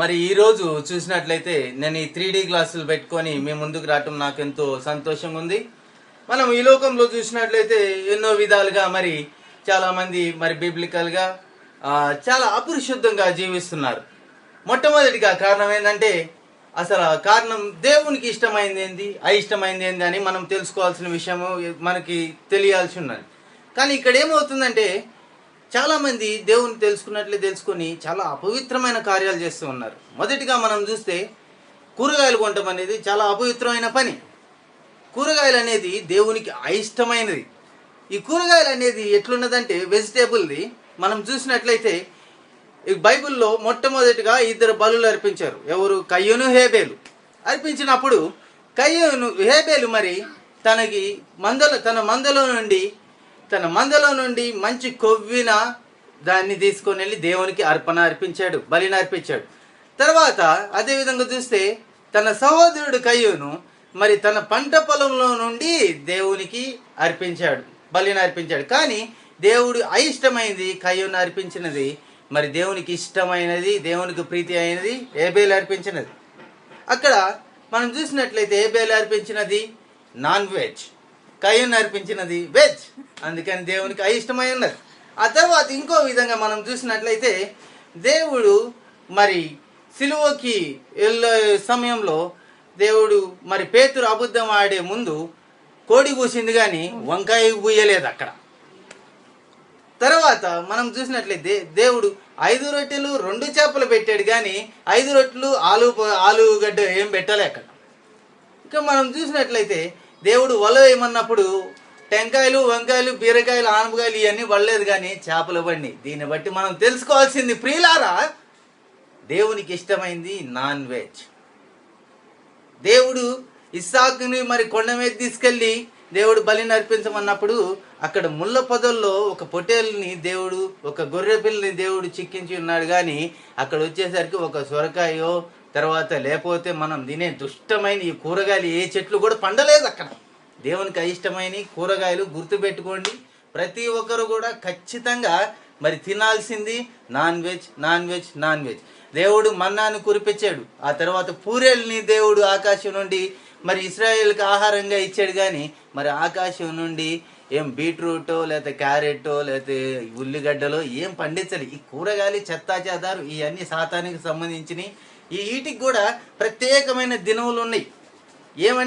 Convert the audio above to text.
మరి ఈరోజు చూసినట్లయితే నేను ఈ 3D గ్లాసులు పెట్టుకొని మీ ముందుకు రావటం నాకు ఎంతో సంతోషంగా ఉంది. మనం ఈ లోకంలో చూసినట్లయితే ఎన్నో విధాలుగా మరి చాలామంది మరి బిబ్లికల్గా చాలా అపరిశుద్ధంగా జీవిస్తున్నారు. మొట్టమొదటిగా కారణం ఏంటంటే అసలు కారణం దేవునికి ఇష్టమైంది ఏంది, అయిష్టమైంది ఏంది అని మనం తెలుసుకోవాల్సిన విషయము మనకి తెలియాల్సి ఉన్నది. కానీ ఇక్కడ ఏమవుతుందంటే చాలామంది దేవుని తెలుసుకొని చాలా అపవిత్రమైన కార్యాలు చేస్తూ ఉన్నారు. మొదటిగా మనం చూస్తే కూరగాయలు కొనటం అనేది చాలా అపవిత్రమైన పని. కూరగాయలు అనేది దేవునికి అయిష్టమైనది. ఈ కూరగాయలు అనేది ఎట్లున్నదంటే వెజిటేబుల్ది మనం చూసినట్లయితే ఈ బైబిల్లో మొట్టమొదటిగా 2 బలులు అర్పించారు. ఎవరు? కయ్యూను, హేబేలు. అర్పించినప్పుడు హేబేలు మరి తన మందలో నుండి మంచి కొవ్విన దాన్ని తీసుకొని వెళ్ళి దేవునికి బలిని అర్పించాడు. తర్వాత అదేవిధంగా చూస్తే తన సహోదరుడు కయ్యూను మరి తన పంట పొలంలో నుండి దేవునికి బలిని అర్పించాడు. కానీ దేవుడు అయిష్టమైనది కయ్యూను అర్పించినది, మరి దేవునికి ఇష్టమైనది, దేవునికి ప్రీతి అయినది హేబేలు అర్పించినది. అక్కడ మనం చూసినట్లయితే హేబేలు అర్పించినది నాన్ వెజ్, కయ్యూను అర్పించినది వెజ్. అందుకని దేవునికి అయిష్టమై ఉన్నది. ఆ తర్వాత ఇంకో విధంగా మనం చూసినట్లయితే దేవుడు మరి సిలువకి వెళ్ళే సమయంలో దేవుడు మరి పేతురు అబద్ధం ఆడే ముందు కోడి కూసింది కానీ వంకాయ పూయలేదు అక్కడ. తర్వాత మనం చూసినట్లయితే దేవుడు 5 రొట్టెలు 2 చేపలు పెట్టాడు కానీ 5 రొట్టెలు ఆలుగడ్డ ఏం పెట్టలే అక్కడ. ఇంకా మనం చూసినట్లయితే దేవుడు వల వేయమన్నప్పుడు టెంకాయలు, వంకాయలు, బీరకాయలు, ఆనపకాయలు ఇవన్నీ పడలేదు కానీ చేపలు పడినాయి. దీన్ని బట్టి మనం తెలుసుకోవాల్సింది ప్రియులారా, దేవునికి ఇష్టమైంది నాన్ వెజ్. దేవుడు ఇస్సాకుని మరి కొండ మీద తీసుకెళ్ళి దేవుడు బలిని అర్పించమన్నప్పుడు అక్కడ ముళ్ళ పొదల్లో ఒక పొట్టేలుని దేవుడు, ఒక గొర్రె పిల్లని దేవుడు చిక్కించి ఉన్నాడు. కానీ అక్కడ వచ్చేసరికి ఒక సొరకాయో తర్వాత లేకపోతే మనం తినే దుష్టమైన ఈ కూరగాయలు ఏ చెట్లు కూడా పండలేదు అక్కడ. దేవునికి అయిష్టమైన కూరగాయలు గుర్తుపెట్టుకోండి. ప్రతి ఒక్కరు కూడా ఖచ్చితంగా మరి తినాల్సింది నాన్ వెజ్. దేవుడు మన్నాను కురిపించాడు. ఆ తర్వాత పూరేళ్ళని దేవుడు ఆకాశం నుండి మరి ఇశ్రాయేల్కి ఆహారంగా ఇచ్చాడు. కానీ మరి ఆకాశం నుండి ఏం బీట్రూటో లేకపోతే క్యారెట్టో లేకపోతే ఉల్లిగడ్డలో ఏం పండించాలి. ఈ కూరగాయలు చెత్తాచెదారు ఇవన్నీ సాతానికి సంబంధించినవి. వీటికి కూడా ప్రత్యేకమైన దినములు ఉన్నాయి. ఏమంటే